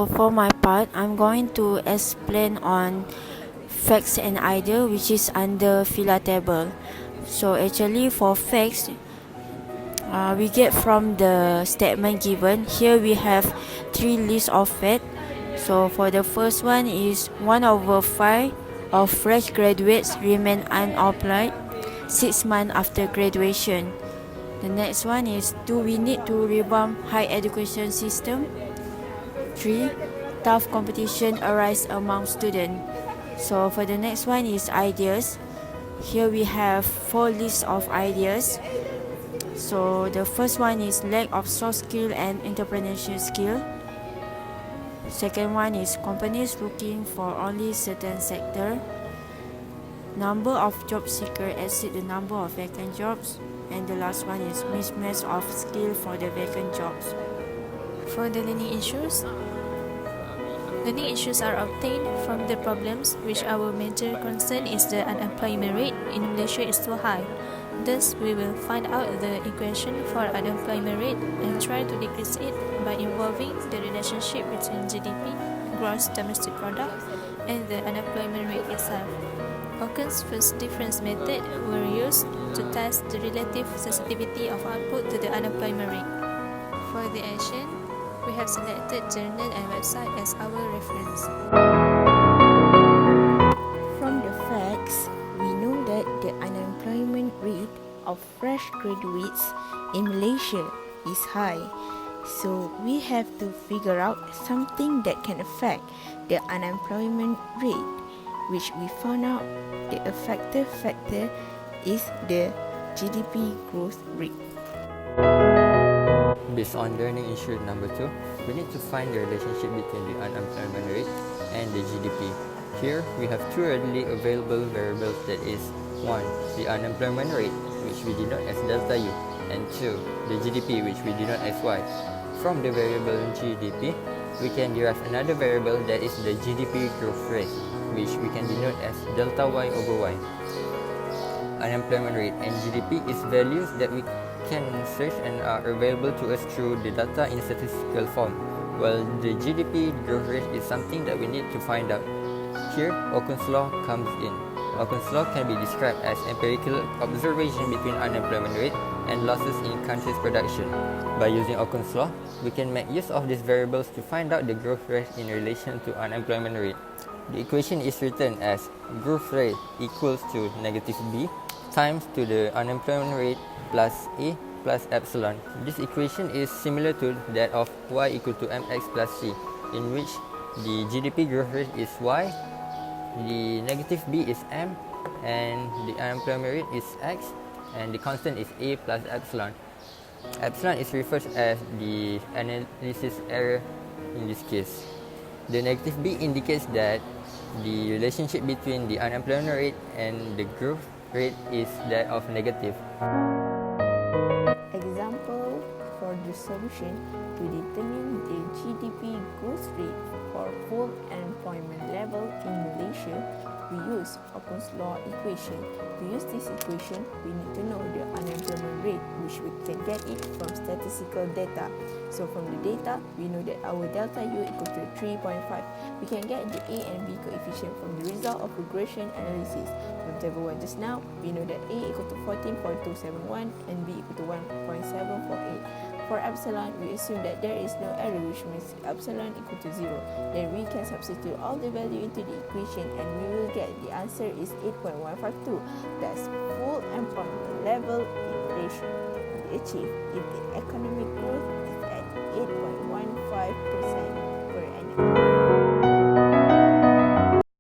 So for my part, I'm going to explain on facts and idea, which is under filler table. So actually for facts, we get from the statement given. Here we have 3 lists of facts. So for the first one is 1/5 of fresh graduates remain unemployed 6 months after graduation. The next one is, do we need to revamp higher education system? 3. Tough competition arise among students. So for the next one is ideas. Here we have 4 lists of ideas. So the first one is lack of soft skill and entrepreneurship skill. Second one is companies looking for only certain sector. Number of job seekers exceed the number of vacant jobs. And the last one is mismatch of skill for the vacant jobs. For the learning issues are obtained from the problems which our major concern is the unemployment rate in Malaysia is too high. Thus, we will find out the equation for unemployment rate and try to decrease it by involving the relationship between GDP, gross domestic product, and the unemployment rate itself. Occam's first difference method were used to test the relative sensitivity of output to the unemployment rate. For the action, we have selected journal and website as our reference. From the facts, we know that the unemployment rate of fresh graduates in Malaysia is high. So we have to figure out something that can affect the unemployment rate, which we found out the effective factor is the GDP growth rate. Based on learning issue number 2, we need to find the relationship between the unemployment rate and the GDP. Here, we have 2 readily available variables, that is 1. The unemployment rate, which we denote as delta U, and 2. The GDP, which we denote as Y. From the variable GDP, we can derive another variable, that is the GDP growth rate, which we can denote as delta Y over Y. Unemployment rate and GDP is values that we can search and are available to us through the data in statistical form, while the GDP growth rate is something that we need to find out. Here, Occam's law comes in. Occam's law can be described as empirical observation between unemployment rate and losses in country's production. By using Occam's law, we can make use of these variables to find out the growth rate in relation to unemployment rate. The equation is written as growth rate equals to negative b times to the unemployment rate plus a plus epsilon. This equation is similar to that of y equal to mx plus c, in which the GDP growth rate is y, the negative b is m, and the unemployment rate is x, and the constant is a plus epsilon. Epsilon is referred as the analysis error in this case. The negative b indicates that the relationship between the unemployment rate and the growth rate is that of negative. Example for the solution to determine the GDP growth rate for full employment level in Malaysia, we use Occam's law equation. To use this equation, we need to know the unemployment rate, which we can get it from statistical data. So from the data, we know that our delta U equal to 3.5. We can get the A and B coefficient from the result of regression analysis. From table 1 just now, we know that A equal to 14.271 and B equal to 1.748. For epsilon, we assume that there is no error, which means epsilon equal to 0. Then we can substitute all the value into the equation and we will get the answer is 8.152. That's full employment level in Malaysia we achieve if the economic growth is at 8.15% per annum.